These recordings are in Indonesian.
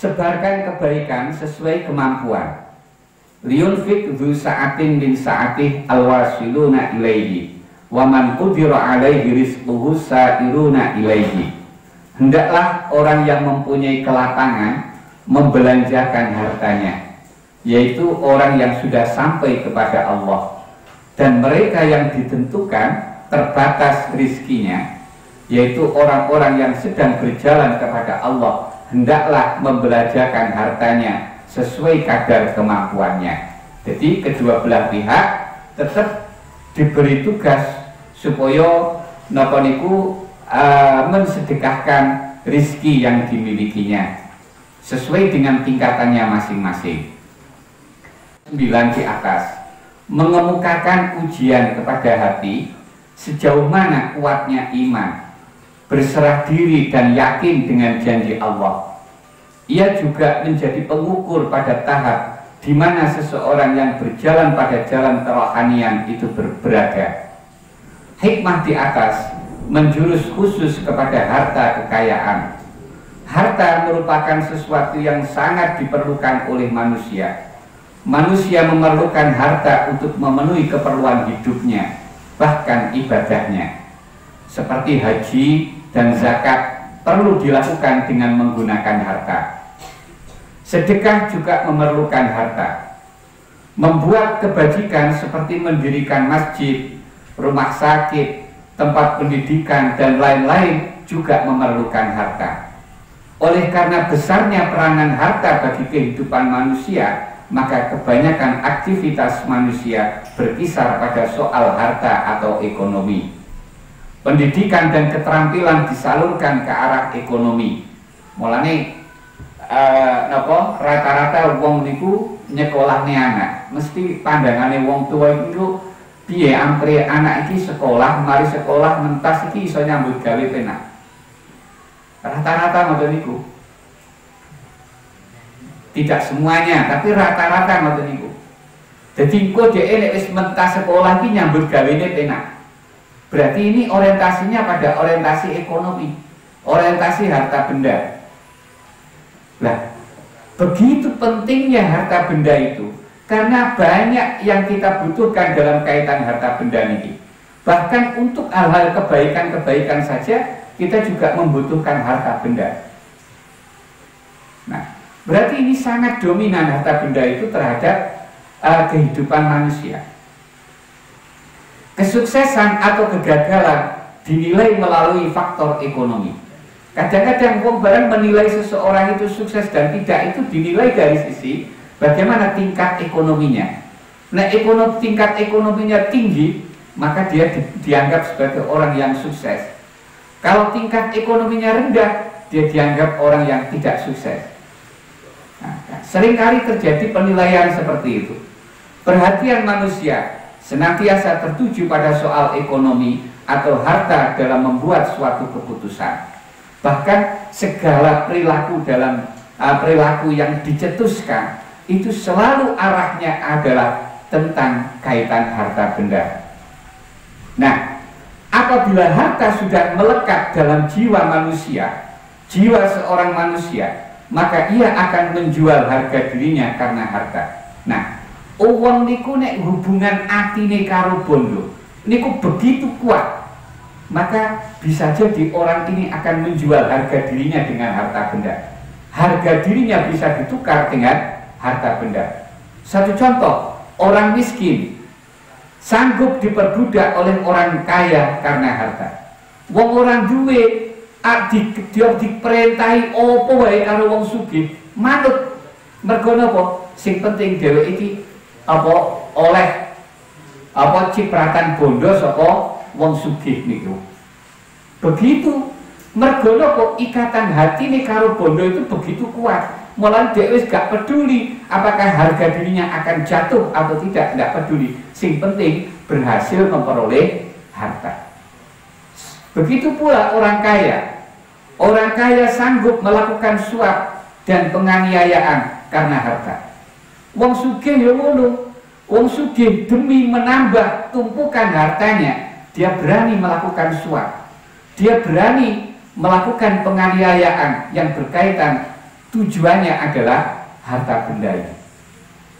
Sebarkan kebaikan sesuai kemampuan. Liyunfik dzu sa'atin min sa'atih alwasiluna ilaihi wa man qudira alaihi rizquhu sa'iruna ilaihi. Hendaklah orang yang mempunyai kelapangan membelanjakan hartanya, yaitu orang yang sudah sampai kepada Allah, dan mereka yang ditentukan terbatas rizkinya, yaitu orang-orang yang sedang berjalan kepada Allah, hendaklah membelanjakan hartanya sesuai kadar kemampuannya. Jadi kedua belah pihak tetap diberi tugas supaya napa niku mensedekahkan rizki yang dimilikinya sesuai dengan tingkatannya masing-masing. 9 di atas mengemukakan ujian kepada hati sejauh mana kuatnya iman, berserah diri dan yakin dengan janji Allah. Ia juga menjadi pengukur pada tahap di mana seseorang yang berjalan pada jalan kerohanian itu berada. Hikmah di atas menjurus khusus kepada harta kekayaan. Harta merupakan sesuatu yang sangat diperlukan oleh manusia. Manusia memerlukan harta untuk memenuhi keperluan hidupnya, bahkan ibadahnya. Seperti haji dan zakat perlu dilakukan dengan menggunakan harta. Sedekah juga memerlukan harta. Membuat kebajikan seperti mendirikan masjid, rumah sakit, tempat pendidikan, dan lain-lain juga memerlukan harta. Oleh karena besarnya peranan harta bagi kehidupan manusia, maka kebanyakan aktivitas manusia berkisar pada soal harta atau ekonomi. Pendidikan dan keterampilan disalurkan ke arah ekonomi. Mulane rata-rata wong niku nyekolahne anak, mesti pandangane wong tua itu piye ampre anak iki sekolah, mari sekolah mentas iki iso nyambut gawe penak. Rata-rata ngoten niku. Tidak semuanya, tapi rata-rata ngoten niku. Dadi engko dhek nek wis mentas sekolah iki nyambut gawene penak. Berarti ini orientasinya pada orientasi ekonomi, orientasi harta benda. Nah, begitu pentingnya harta benda itu, karena banyak yang kita butuhkan dalam kaitan harta benda ini. Bahkan untuk hal-hal kebaikan-kebaikan saja, kita juga membutuhkan harta benda. Nah, berarti ini sangat dominan harta benda itu terhadap kehidupan manusia. Kesuksesan atau kegagalan dinilai melalui faktor ekonomi. Kadang-kadang wong barang menilai seseorang itu sukses dan tidak itu dinilai dari sisi bagaimana tingkat ekonominya. Nah, tingkat ekonominya tinggi, maka dia dianggap sebagai orang yang sukses. Kalau tingkat ekonominya rendah, dia dianggap orang yang tidak sukses. Nah, seringkali terjadi penilaian seperti itu. Perhatian manusia senantiasa tertuju pada soal ekonomi atau harta dalam membuat suatu keputusan. Bahkan segala perilaku dalam perilaku yang dicetuskan itu selalu arahnya adalah tentang kaitan harta benda. Nah, apabila harta sudah melekat dalam jiwa manusia, jiwa seorang manusia, maka ia akan menjual harga dirinya karena harta. Nah, uang niku nek hubungan atine karo bondo niku begitu kuat, maka bisa jadi orang ini akan menjual harga dirinya dengan harta benda. Harga dirinya bisa ditukar dengan harta benda. Satu contoh, orang miskin sanggup diperbudak oleh orang kaya karena harta. Wong orang duwe diperintahi opo wae karo wong sugih, manut. Mergo napa? Sing penting dheweke iki oleh cipratan bondo saka wong sugih niku. Begitu Mergo napa ikatan hati nih karo bondo itu begitu kuat. Malah dia wis gak peduli apakah harga dirinya akan jatuh atau tidak peduli. Sing penting berhasil memperoleh harta. Begitu pula orang kaya. Orang kaya sanggup melakukan suap dan penganiayaan karena harta. Wong sugih ya ngono. Wong sugih demi menambah tumpukan hartanya, dia berani melakukan suap. Dia berani melakukan penganiayaan yang berkaitan tujuannya adalah harta benda ini.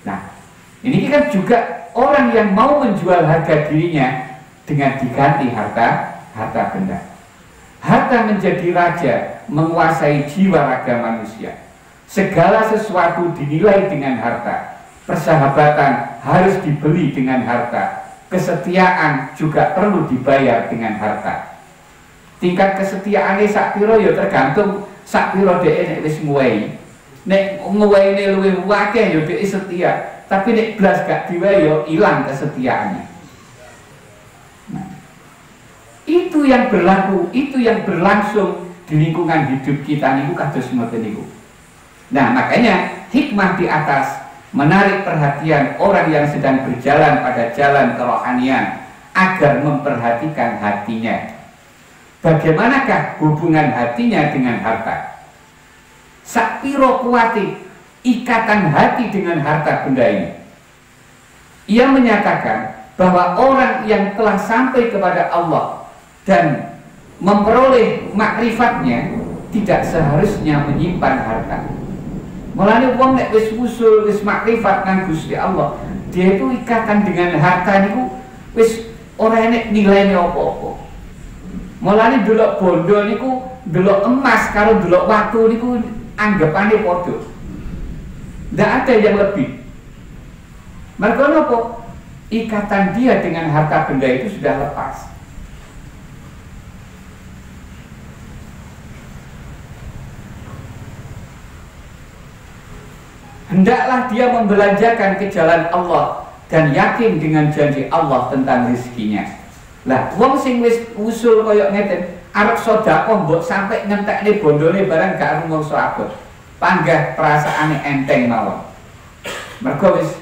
Nah, ini kan juga orang yang mau menjual harga dirinya dengan diganti harta benda. Harta menjadi raja, menguasai jiwa raga manusia. Segala sesuatu dinilai dengan harta. Persahabatan harus dibeli dengan harta. Kesetiaan juga perlu dibayar dengan harta. Tingkat kesetiaane sak pira ya tergantung sak pira dhek nek wis nguwehi. Nek nguwehine luwih akeh ya dhek setia, tapi nek blas gak diwehi ya ilang kesetiaannya. Nah, itu yang berlaku, itu yang berlangsung di lingkungan hidup kita niku kados ngoten niku. Nah, makanya hikmah di atas menarik perhatian orang yang sedang berjalan pada jalan kerohanian agar memperhatikan hatinya. Bagaimanakah hubungan hatinya dengan harta? Sakpiro kuati ikatan hati dengan harta benda ini. Ia menyatakan bahwa orang yang telah sampai kepada Allah dan memperoleh makrifatnya tidak seharusnya menyimpan harta. Mulane wong nek wis usul wis makrifat nang Gusti Allah, dia itu ikatan dengan harta niku wis ora enek nilaine apa-apa. Mulane delok bondo niku, delok emas karo delok watu niku anggapane padha. Ndak ada yang lebih. Mergo napa? Ikatan dia dengan harta benda itu sudah lepas. Hendaklah dia membelanjakan ke jalan Allah dan yakin dengan janji Allah tentang rezekinya. Lah, wong sing wis usul koyok ngeten, arep sedekah mbok sampai ngentekne bondone barang gak rumangsa abot. Panggah perasaane enteng mawon. Mergo wis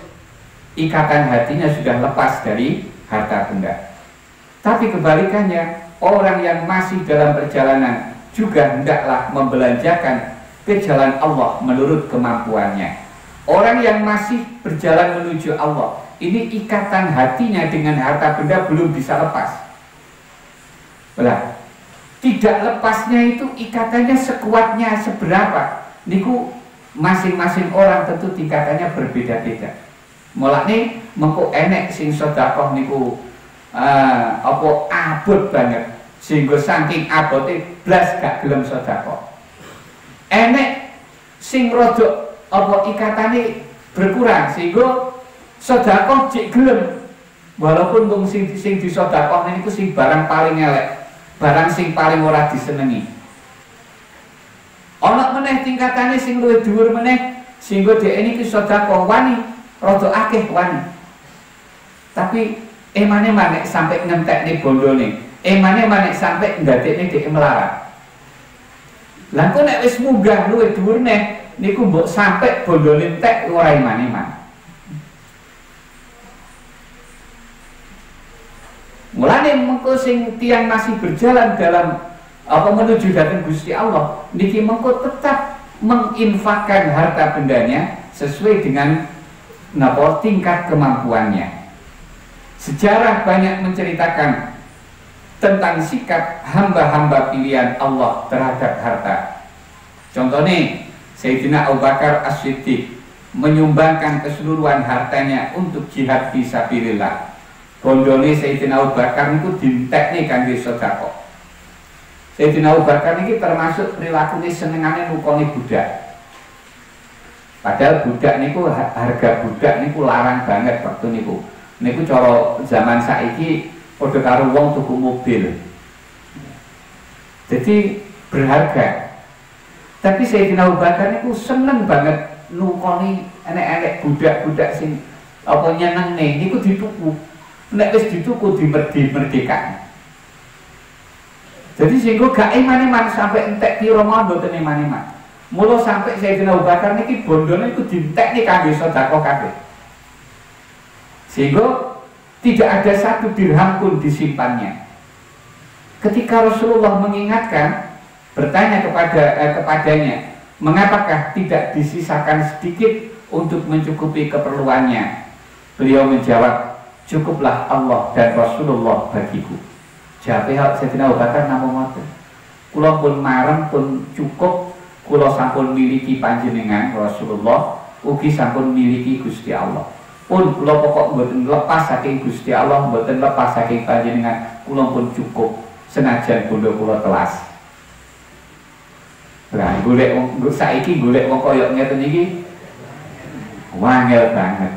ikatan hatinya sudah lepas dari harta benda. Tapi kebalikannya, orang yang masih dalam perjalanan juga hendaklah membelanjakan ke jalan Allah menurut kemampuannya. Orang yang masih berjalan menuju Allah, ini ikatan hatinya dengan harta benda belum bisa lepas. Belah, tidak lepasnya itu ikatannya sekuatnya seberapa? Niku masing-masing orang tentu tingkatannya berbeda-beda. Mulane mengko enek sing sedekah niku apa abot banget, sehingga saking abote blas gak gelem sedekah. Enek sing rodok apa ikatane berkurang sehingga sedekah cek gelem, walaupun wong sing disedekah niku sing barang paling elek, barang sing paling ora disenengi. Ana meneh tingkatane sing luwih dhuwur meneh sehingga dhek niki sedekah wani rada akeh wani. Tapi emane manek sampai ngentekne bondone, emane manek sampai ndadekne dhek melarat. Lah kok nek wis munggah luwih dhuwur neh niku mbok sampai bondone entek ora iman-iman. Mulane mengko sing tiyang masih berjalan dalam apa menuju datang Gusti Allah niki mengko tetap menginfakkan harta bendanya sesuai dengan napa tingkat kemampuannya. Sejarah banyak menceritakan tentang sikap hamba-hamba pilihan Allah terhadap harta. Contohnya Sayyidina Abu Bakar As-Siddiq menyumbangkan keseluruhan hartanya untuk jihad fisabilillah. Bondone Sayyidina Abu Bakar niku dintekne kangge sedekah. Sayyidina Abu Bakar niki termasuk perilaku senengane nukoni budak. Padahal budak niku harga budak niku larang banget waktu niku. Niku cara zaman saiki padha karo wong tuku mobil. Jadi berharga. Tapi Sayyidina Abu Bakar niku seneng banget nukoni enek-enek budak-budak sing apa nyenengne niku dituku. Nek wis dituku dimerdekakan. Jadi sehingga gak iman-iman sampai entek piro mawon mboten iman-iman. Mula sampai Sayyidina Abu Bakar niki bondone iku dientek nih kangge sedekah kabeh. Sehingga tidak ada satu dirham pun disimpannya. Ketika Rasulullah mengingatkan, bertanya kepadanya, mengapakah tidak disisakan sedikit untuk mencukupi keperluannya? Beliau menjawab, cukuplah Allah dan Rasulullah bagiku. Jawab Sayyidina Abu Bakar namung ngoten. Kula pun marem pun cukup, kula sampun miliki panjenengan Rasulullah, ugi sampun miliki Gusti Allah. Pun kula pokok mboten lepas saking Gusti Allah, mboten lepas saking panjenengan, kula pun cukup senajan bondo kula telas. Lah golek wong saiki golek wong kaya ngeten iki wangel banget.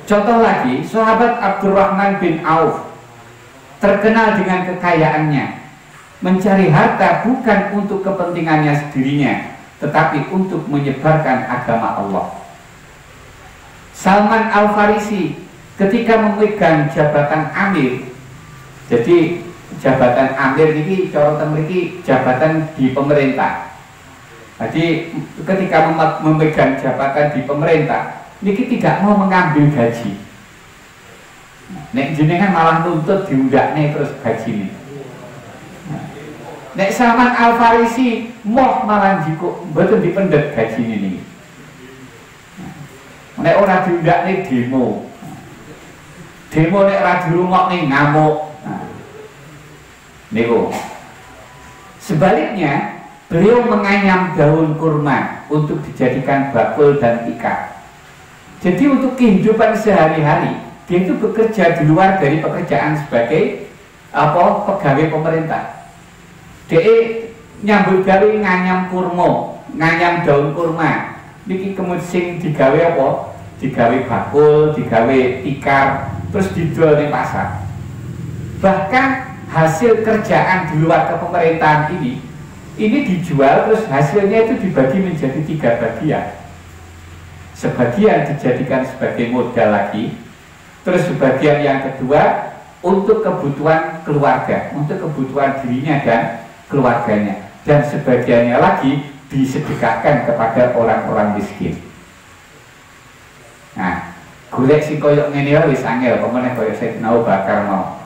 Contoh lagi, sahabat Abdurrahman bin Auf terkenal dengan kekayaannya, mencari harta bukan untuk kepentingannya sendirinya, tetapi untuk menyebarkan agama Allah. Salman Al-Farisi ketika memegang jabatan amir, jadi jabatan amir ini corotan memiliki jabatan di pemerintah. Jadi ketika memegang jabatan di pemerintah, niki tidak mau mengambil gaji. Nek jenengan malah nuntut diundakne terus gaji ini. Nek Salman Al-Farisi moh malah jiko mboten dipendet gaji ini. Nek ora diundakne demo. Demo nek ora dirungokne ngamuk. Niku. Sebaliknya, beliau menganyam daun kurma untuk dijadikan bakul dan tikar. Jadi untuk kehidupan sehari-hari, dia itu bekerja di luar dari pekerjaan sebagai pegawai pemerintah. Dia nyambut gawe nganyam kurma, nganyam daun kurma. Niki kemudian digawe apa? Digawe bakul, digawe tikar, terus dijual di pasar. Bahkan hasil kerjaan di luar kepemerintahan ini dijual, terus hasilnya itu dibagi menjadi 3 bagian. Sebagian dijadikan sebagai modal lagi, terus sebagian yang kedua untuk kebutuhan keluarga, untuk kebutuhan dirinya dan keluarganya, dan sebagiannya lagi disedekahkan kepada orang-orang miskin. Nah, golek si koyok ngene wis angel, pemene koyok Sayyidina Abu Bakar mau.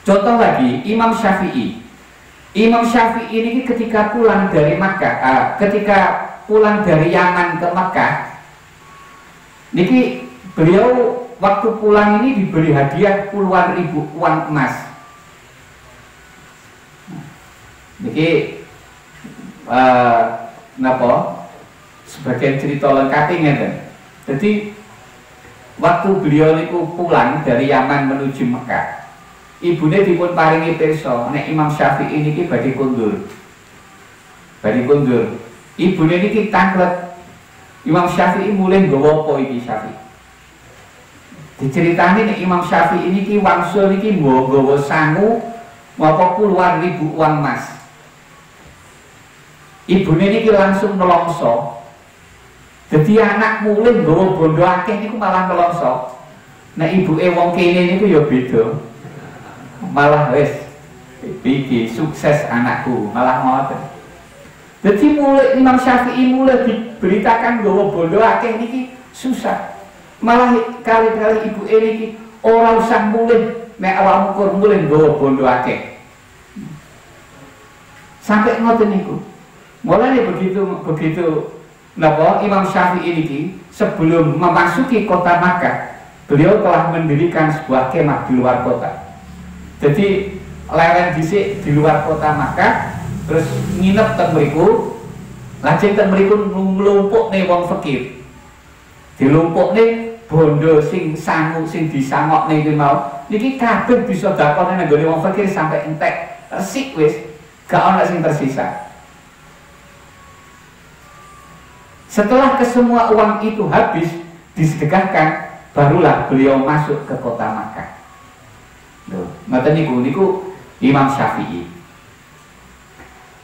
Contoh lagi, Imam Syafi'i. Imam Syafi'i ini ketika pulang dari Makkah, ketika pulang dari Yaman ke Makkah, niki beliau waktu pulang ini diberi hadiah puluhan ribu uang emas. Niki napa? Sebagian cerita lengkapnya kan. Jadi waktu beliau niku pulang dari Yaman menuju Mekah, ibune dipun paringi pirsa nek Imam Syafi'i niki badhe kundur. Badhe kundur. Ibune niki tanglet. Imam Syafi'i mulih nggawa apa iki Syafi'i? Diceritani nek Imam Syafi'i niki wangsul niki nggawa sangu apa puluhan ribu uang emas. Ibune niki langsung nelongso. Jadi anak mulih nggawa bondo akeh niku malah nelongso. Nek ibuke wong kene niku ya beda. Malah wis iki sukses anakku, malah ngoten. Jadi mulai Imam Syafi'i mulai diberitakan bahwa bondo akeh niki susah. Malah kali-kali ibu niki ora usah mulih nek awakmu kur mulih nggawa bondo akeh. Sampai ngoten niku. Mulane begitu napa Imam Syafi'i niki sebelum memasuki kota Makkah, beliau telah mendirikan sebuah kemah di luar kota. Jadi leren dhisik di luar kota Makkah, terus nginep teng mriku, lajeng teng mriku nglumpukne wong fakir. Dilumpukne bondo sing sangu sing disangokne iki mau. Niki kabeh bisa dakone nang gone wong fakir sampai entek resik wis, gak ana sing tersisa. Setelah kesemua uang itu habis disedekahkan, barulah beliau masuk ke kota Makkah. Ngoten niku Imam Syafi'i.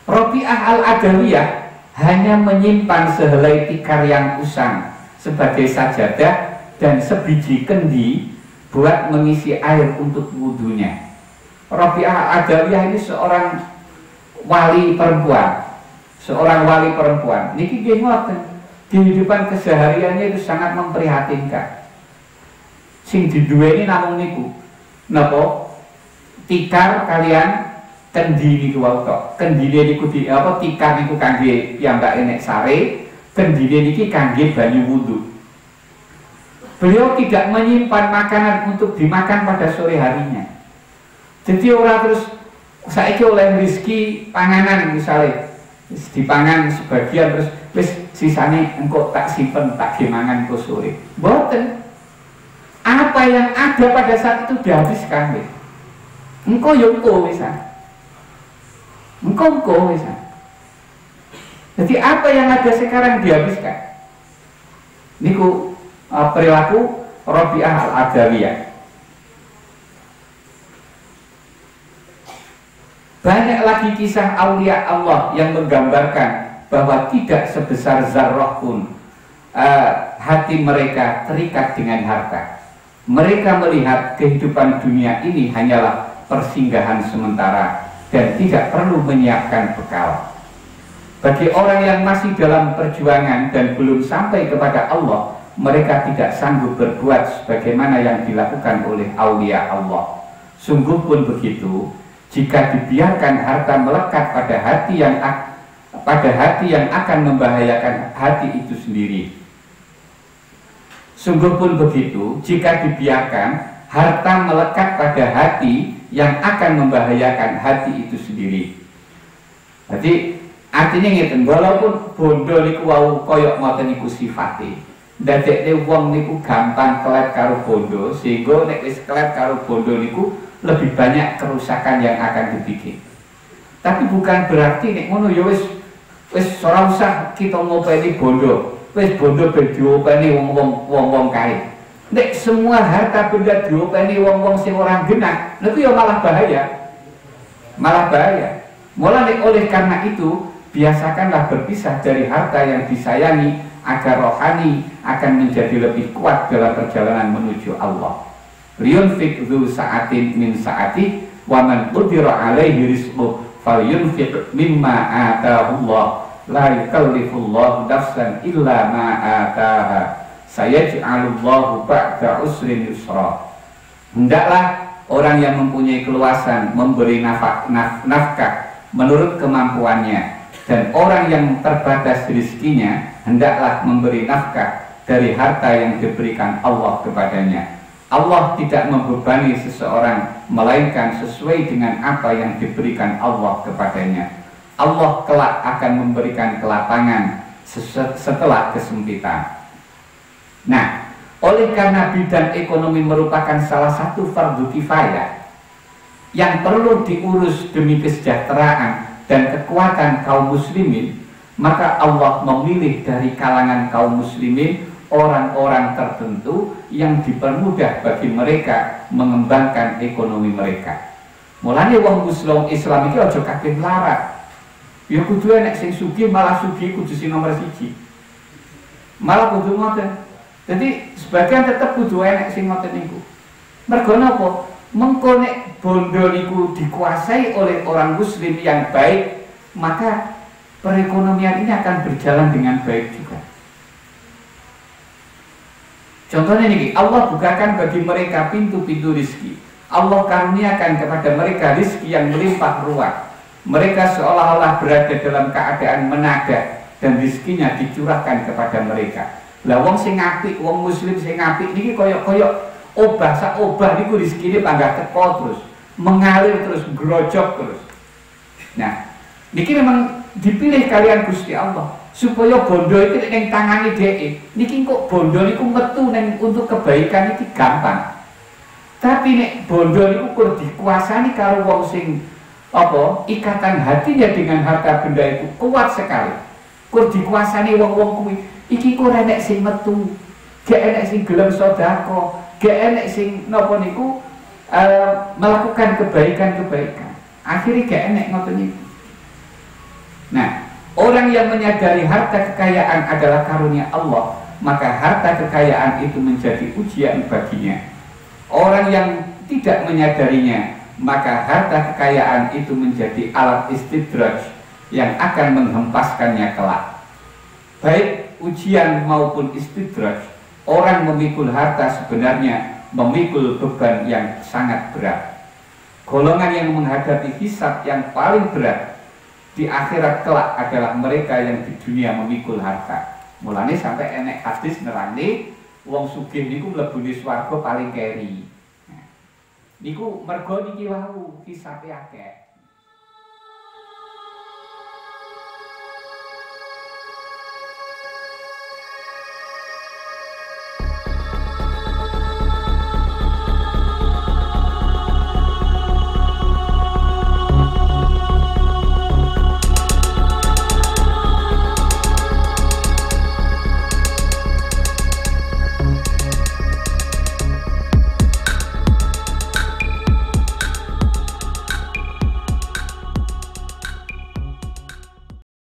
Rabi'ah Al-Adawiyah hanya menyimpan sehelai tikar yang usang sebagai sajadah dan sebiji kendi buat mengisi air untuk wudhunya. Rabi'ah Al-Adawiyah ini seorang wali perempuan, niki nggih ngoten, kehidupan kesehariannya itu sangat memprihatinkan. Sing diduweni namung niku napa tikar kalian kendi niku wae tok. Kendine niku tikar niku kangge piyambak nek sare, kendine niki kangge banyu wudu. Beliau tidak menyimpan makanan untuk dimakan pada sore harinya. Jadi orang terus saiki oleh rezeki panganan misalnya dipangan sebagian terus wis sisane engko tak simpen tak dimangan engko sore. Mboten. Apa yang ada pada saat itu dihabiskan wis. Engko yo engko wis. Engko wis. Jadi apa yang ada sekarang dihabiskan. Niku perilaku Rabi'ah Al-Adawiyah. Banyak lagi kisah aulia Allah yang menggambarkan bahwa tidak sebesar zarrah pun hati mereka terikat dengan harta. Mereka melihat kehidupan dunia ini hanyalah persinggahan sementara dan tidak perlu menyiapkan bekal. Bagi orang yang masih dalam perjuangan dan belum sampai kepada Allah, mereka tidak sanggup berbuat sebagaimana yang dilakukan oleh aulia Allah. Sungguh pun begitu, jika dibiarkan harta melekat pada hati yang akan membahayakan hati itu sendiri. Sungguh pun begitu, jika dibiarkan harta melekat pada hati yang akan membahayakan hati itu sendiri. Jadi artinya ngeten, walaupun bondo niku wau koyok ngoten niku sifate, ndadekne wong niku gampang kelet karo bondo, sehingga nek wis kelet karo bondo niku lebih banyak kerusakan yang akan dibikin. Tapi bukan berarti nek ngono ya wis ora usah kita ngopeni bondo. Wis bondo ben diopeni wong-wong kae. Nek semua harta benda diopeni wong-wong sing ora genah, niku ya malah bahaya. Mulai oleh karena itu, biasakanlah berpisah dari harta yang disayangi agar rohani akan menjadi lebih kuat dalam perjalanan menuju Allah. Liyunfiq dzu sa'atin min sa'ati wa man qudira alaihi rizquhu falyunfiq mimma ataahu Allah la yukallifullahu nafsan illa ma ataaha sayaj'alullahu ba'da usrin yusra. Hendaklah orang yang mempunyai keluasan memberi nafkah menurut kemampuannya, dan orang yang terbatas rezekinya hendaklah memberi nafkah dari harta yang diberikan Allah kepadanya. Allah tidak membebani seseorang melainkan sesuai dengan apa yang diberikan Allah kepadanya. Allah kelak akan memberikan kelapangan setelah kesempitan. Nah, oleh karena bidang ekonomi merupakan salah satu fardu kifayah yang perlu diurus demi kesejahteraan dan kekuatan kaum muslimin, maka Allah memilih dari kalangan kaum muslimin orang-orang tertentu yang dipermudah bagi mereka mengembangkan ekonomi mereka. Mulane wong Islam iki aja kabeh melarat. Ya kudu enek sing sugih, malah sugih kudu sing nomor 1. Malah kudu ngoten. Jadi sebagian tetap kudu enek sing ngoten niku. Mergo napa? Mengko nek bondo niku dikuasai oleh orang muslim yang baik, maka perekonomian ini akan berjalan dengan baik juga. Contohnya ini, Allah bukakan bagi mereka pintu-pintu rizki. Allah karuniakan kepada mereka rizki yang melimpah ruah. Mereka seolah-olah berada dalam keadaan menada dan rizkinya dicurahkan kepada mereka. Lah wong sing apik, wong muslim sing apik niki koyok-koyok obah sak obah niku rezekine panggah teko terus, mengalir terus, grojok terus. Nah, niki memang dipilih kalian Gusti Allah supaya bondo itu ning tangane dhek. Niki kok bondo niku metu ning untuk kebaikan iki gampang. Tapi nek bondo niku kur dikuasani karo wong sing apa ikatan hatinya dengan harta benda itu kuat sekali. Kur dikuasani wong-wong kuwi iki kok enek sing metu, gak enek sing gelem sedekah, gak enek sing napa niku melakukan kebaikan-kebaikan. Akhirnya gak enek ngoten niku. Nah, orang yang menyadari harta kekayaan adalah karunia Allah, maka harta kekayaan itu menjadi ujian baginya. Orang yang tidak menyadarinya, maka harta kekayaan itu menjadi alat istidraj yang akan menghempaskannya kelak. Baik ujian maupun istidraj, orang memikul harta sebenarnya memikul beban yang sangat berat. Golongan yang menghadapi hisab yang paling berat di akhirat kelak adalah mereka yang di dunia memikul harta. Mulane sampai enek hadis nerangke wong sugih niku mlebune swarga paling keri. Niku mergo niki wau hisabe akeh.